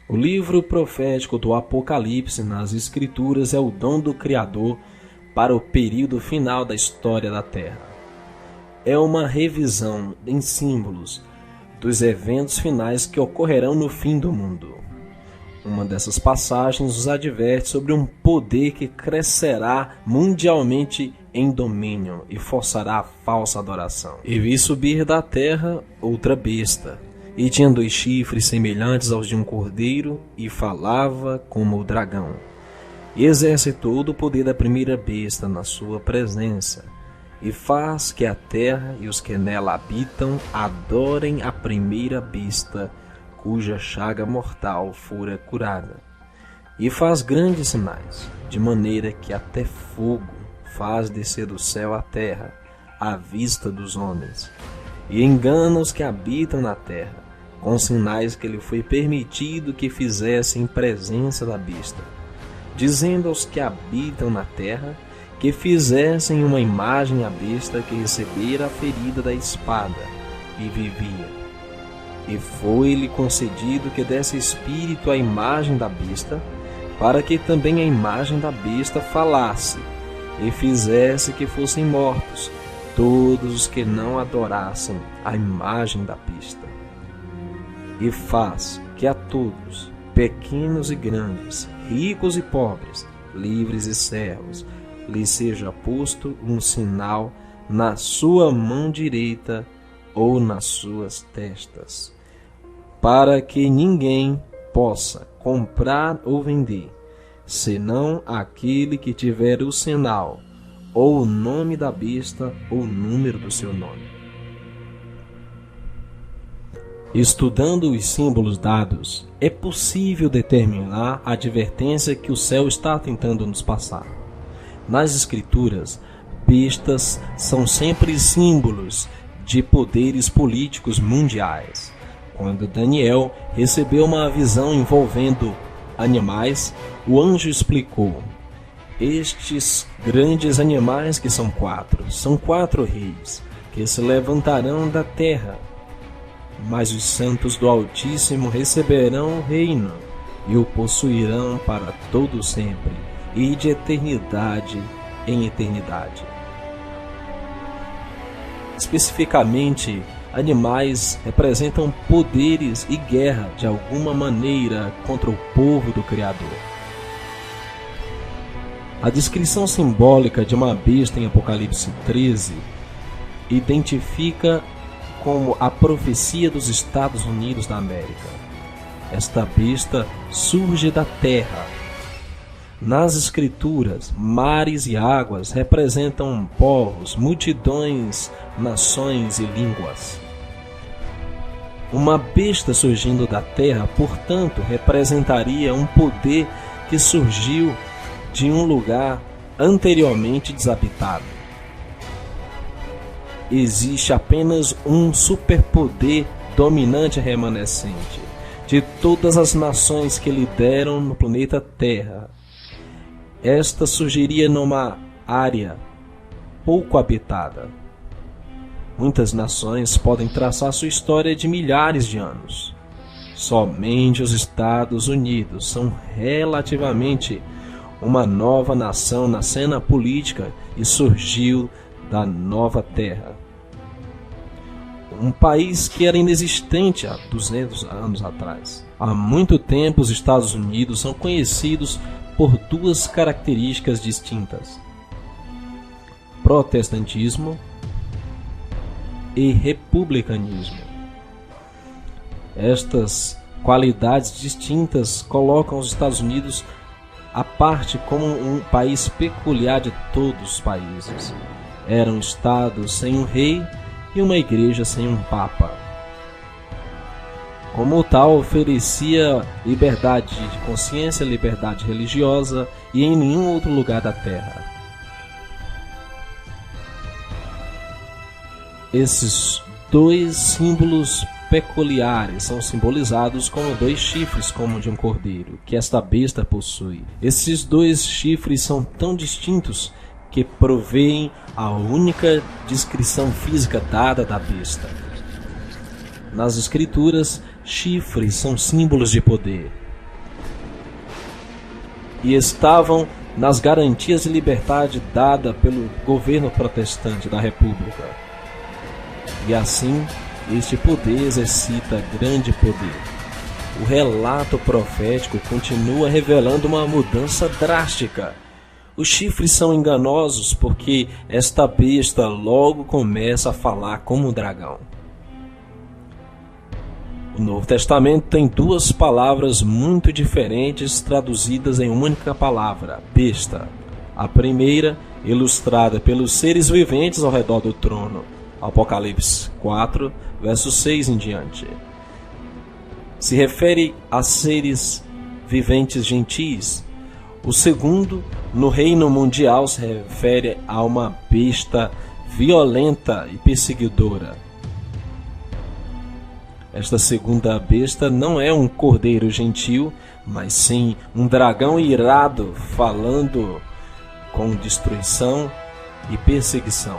O livro profético do Apocalipse nas Escrituras é o dom do Criador para o período final da história da Terra. É uma revisão em símbolos dos eventos finais que ocorrerão no fim do mundo. Uma dessas passagens nos adverte sobre um poder que crescerá mundialmente em domínio e forçará a falsa adoração. E vi subir da terra outra besta, e tinha 2 chifres semelhantes aos de um cordeiro, e falava como o dragão. E exerce todo o poder da primeira besta na sua presença, e faz que a terra e os que nela habitam adorem a primeira besta, cuja chaga mortal fora curada. E faz grandes sinais, de maneira que até fogo faz descer do céu à terra, à vista dos homens, e engana os que habitam na terra, com sinais que lhe foi permitido que fizesse em presença da besta, dizendo aos que habitam na terra que fizessem uma imagem à besta que recebera a ferida da espada e vivia. E foi-lhe concedido que desse espírito à imagem da besta, para que também a imagem da besta falasse, e fizesse que fossem mortos todos os que não adorassem a imagem da besta. E faz que a todos, pequenos e grandes, ricos e pobres, livres e servos, lhe seja posto um sinal na sua mão direita ou nas suas testas, para que ninguém possa comprar ou vender, senão aquele que tiver o sinal, ou o nome da besta, ou o número do seu nome. Estudando os símbolos dados, é possível determinar a advertência que o céu está tentando nos passar. Nas Escrituras, bestas são sempre símbolos de poderes políticos mundiais. Quando Daniel recebeu uma visão envolvendo animais, o anjo explicou: estes grandes animais que são 4, são 4 reis, que se levantarão da terra. Mas os santos do Altíssimo receberão o reino e o possuirão para todo sempre, e de eternidade em eternidade. Especificamente, animais representam poderes e guerra de alguma maneira contra o povo do Criador. A descrição simbólica de uma besta em Apocalipse 13 identifica como a profecia dos Estados Unidos da América. Esta besta surge da terra. Nas Escrituras, mares e águas representam povos, multidões, nações e línguas. Uma besta surgindo da terra, portanto, representaria um poder que surgiu de um lugar anteriormente desabitado. Existe apenas um superpoder dominante remanescente de todas as nações que lideram no planeta Terra. Esta surgiria numa área pouco habitada. Muitas nações podem traçar sua história de milhares de anos. Somente os Estados Unidos são relativamente uma nova nação na cena política e surgiu da nova terra. Um país que era inexistente há 200 anos atrás. Há muito tempo os Estados Unidos são conhecidos por 2 características distintas: protestantismo e republicanismo. Estas qualidades distintas colocam os Estados Unidos à parte como um país peculiar de todos os países. Era um estado sem um rei e uma igreja sem um papa. Como tal, oferecia liberdade de consciência, liberdade religiosa e em nenhum outro lugar da terra. Esses 2 símbolos peculiares são simbolizados como 2 chifres como de um cordeiro, que esta besta possui. Esses 2 chifres são tão distintos que provém a única descrição física dada da besta. Nas Escrituras, chifres são símbolos de poder. e estavam nas garantias de liberdade dada pelo governo protestante da República. E assim, este poder exercita grande poder. O relato profético continua revelando uma mudança drástica. Os chifres são enganosos porque esta besta logo começa a falar como um dragão. O Novo Testamento tem duas palavras muito diferentes traduzidas em uma única palavra, besta. A primeira, ilustrada pelos seres viventes ao redor do trono, Apocalipse 4, versos 6 em diante. Se refere a seres viventes gentis. O segundo, no reino mundial, se refere a uma besta violenta e perseguidora. Esta segunda besta não é um cordeiro gentil, mas sim um dragão irado, falando com destruição e perseguição.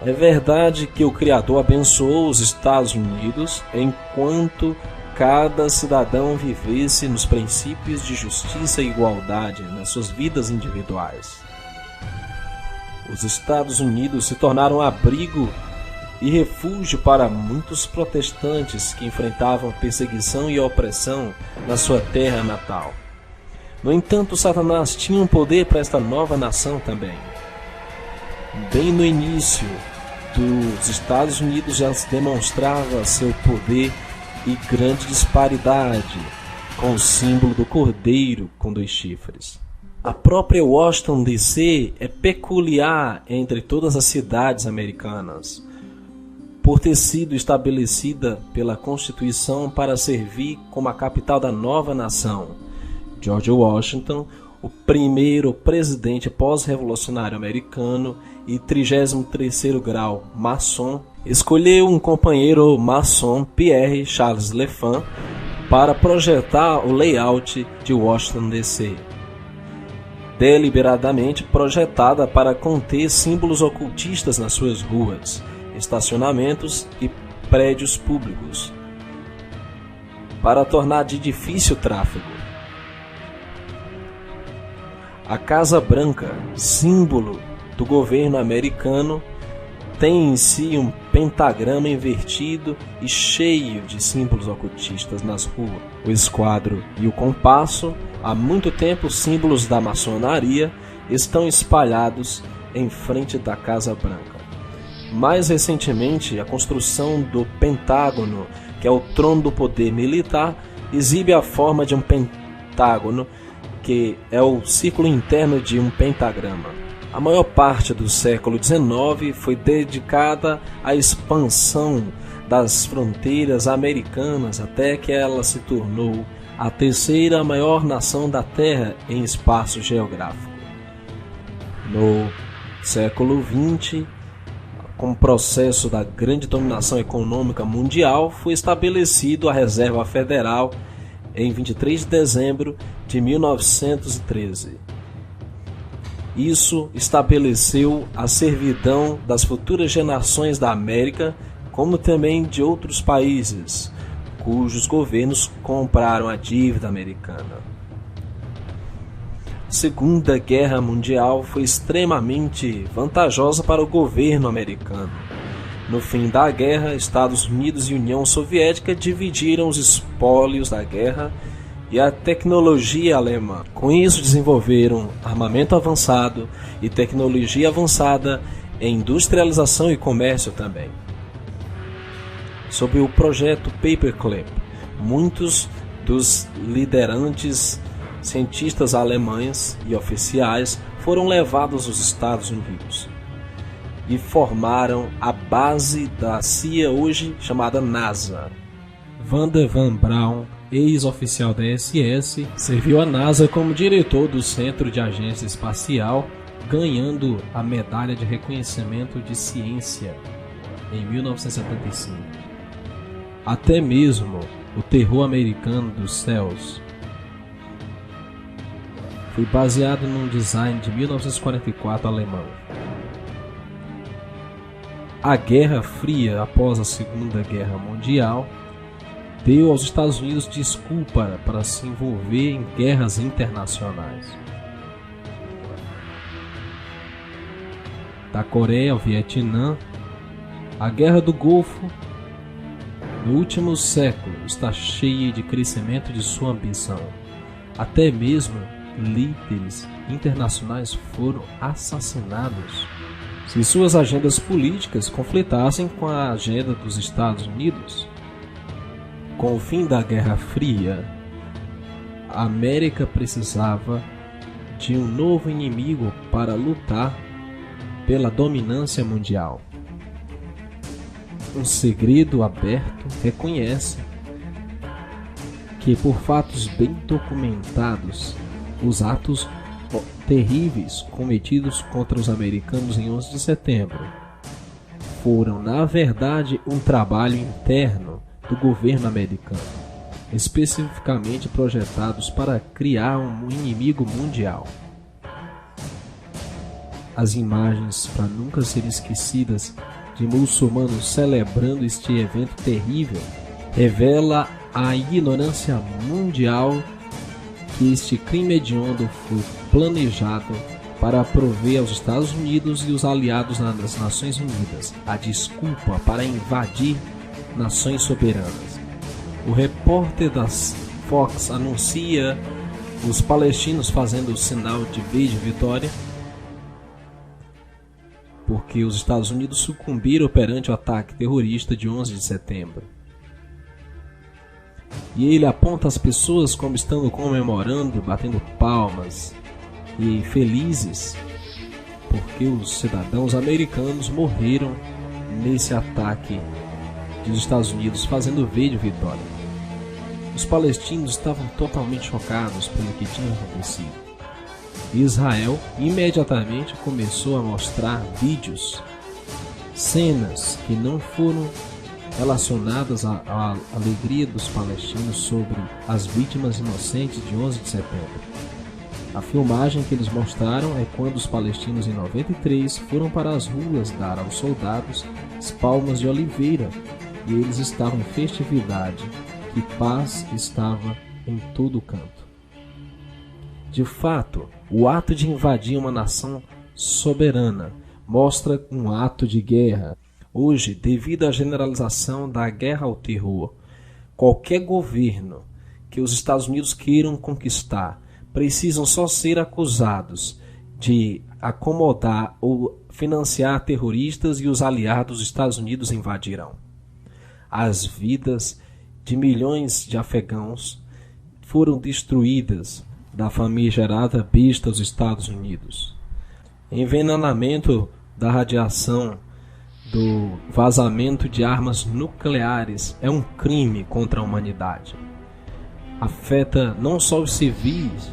É verdade que o Criador abençoou os Estados Unidos enquanto cada cidadão vivesse nos princípios de justiça e igualdade nas suas vidas individuais. Os Estados Unidos se tornaram abrigo e refúgio para muitos protestantes que enfrentavam perseguição e opressão na sua terra natal. No entanto, Satanás tinha um poder para esta nova nação também. Bem no início dos Estados Unidos já se demonstrava seu poder e grande disparidade com o símbolo do cordeiro com 2 chifres. A própria Washington DC é peculiar entre todas as cidades americanas, por ter sido estabelecida pela Constituição para servir como a capital da nova nação. George Washington, o primeiro presidente pós-revolucionário americano e 33º grau maçom, escolheu um companheiro maçom, Pierre Charles L'Enfant, para projetar o layout de Washington DC, deliberadamente projetada para conter símbolos ocultistas nas suas ruas, estacionamentos e prédios públicos, para tornar de difícil tráfego. A Casa Branca, símbolo do governo americano, tem em si um pentagrama invertido e cheio de símbolos ocultistas nas ruas. O esquadro e o compasso, há muito tempo símbolos da maçonaria, estão espalhados em frente da Casa Branca. Mais recentemente, a construção do Pentágono, que é o trono do poder militar, exibe a forma de um pentágono, que é o círculo interno de um pentagrama. A maior parte do século XIX foi dedicada à expansão das fronteiras americanas até que ela se tornou a terceira maior nação da Terra em espaço geográfico. No século XX, com o processo da grande dominação econômica mundial, foi estabelecido a Reserva Federal em 23 de dezembro de 1913. Isso estabeleceu a servidão das futuras gerações da América, como também de outros países, cujos governos compraram a dívida americana. A Segunda Guerra Mundial foi extremamente vantajosa para o governo americano. No fim da guerra, Estados Unidos e União Soviética dividiram os espólios da guerra e a tecnologia alemã. Com isso, desenvolveram armamento avançado e tecnologia avançada em industrialização e comércio também. Sob o projeto Paperclip, muitos dos liderantes cientistas alemães e oficiais foram levados aos Estados Unidos e formaram a base da CIA hoje chamada NASA. Wernher von Braun, ex-oficial da SS, serviu à NASA como diretor do Centro de Agência Espacial, ganhando a Medalha de Reconhecimento de Ciência em 1975. Até mesmo o terror americano dos céus foi baseado num design de 1944 alemão. A Guerra Fria, após a Segunda Guerra Mundial, deu aos Estados Unidos desculpa para se envolver em guerras internacionais. Da Coreia ao Vietnã, a Guerra do Golfo, no último século, está cheia de crescimento de sua ambição. Até mesmo líderes internacionais foram assassinados. Se suas agendas políticas conflitassem com a agenda dos Estados Unidos, com o fim da Guerra Fria, a América precisava de um novo inimigo para lutar pela dominância mundial. Um segredo aberto reconhece que, por fatos bem documentados, os atos terríveis cometidos contra os americanos em 11 de setembro foram, na verdade, um trabalho interno do governo americano, especificamente projetados para criar um inimigo mundial. As imagens, para nunca serem esquecidas, de muçulmanos celebrando este evento terrível revela a ignorância mundial que este crime hediondo foi planejado para prover aos Estados Unidos e os aliados das Nações Unidas a desculpa para invadir nações soberanas. O repórter das Fox anuncia os palestinos fazendo o sinal de V de vitória porque os Estados Unidos sucumbiram perante o ataque terrorista de 11 de setembro. E ele aponta as pessoas como estando comemorando, batendo palmas e felizes, porque os cidadãos americanos morreram nesse ataque dos Estados Unidos, fazendo V de vitória. Os palestinos estavam totalmente chocados pelo que tinha acontecido. Israel imediatamente começou a mostrar vídeos, cenas que não foram relacionadas à alegria dos palestinos sobre as vítimas inocentes de 11 de setembro. A filmagem que eles mostraram é quando os palestinos em 93 foram para as ruas dar aos soldados as palmas de oliveira e eles estavam em festividade, e paz estava em todo canto. De fato, o ato de invadir uma nação soberana mostra um ato de guerra. Hoje, devido à generalização da guerra ao terror, qualquer governo que os Estados Unidos queiram conquistar precisam só ser acusados de acomodar ou financiar terroristas e os aliados dos Estados Unidos invadirão. As vidas de milhões de afegãos foram destruídas da famigerada besta dos Estados Unidos. Envenenamento da radiação do vazamento de armas nucleares é um crime contra a humanidade. Afeta não só os civis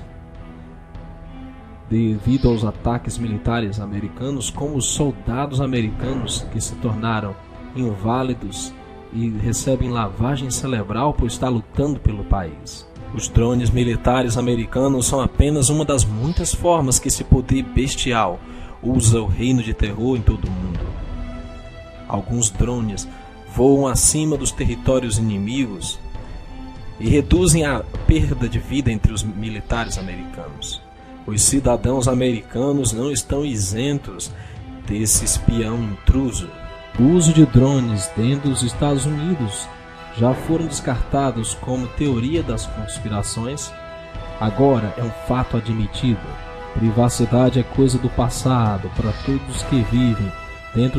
devido aos ataques militares americanos, como os soldados americanos que se tornaram inválidos e recebem lavagem cerebral por estar lutando pelo país. Os drones militares americanos são apenas uma das muitas formas que esse poder bestial usa o reino de terror em todo o mundo. Alguns drones voam acima dos territórios inimigos e reduzem a perda de vida entre os militares americanos. Os cidadãos americanos não estão isentos desse espião intruso. O uso de drones dentro dos Estados Unidos já foram descartados como teoria das conspirações. Agora é um fato admitido. Privacidade é coisa do passado para todos que vivem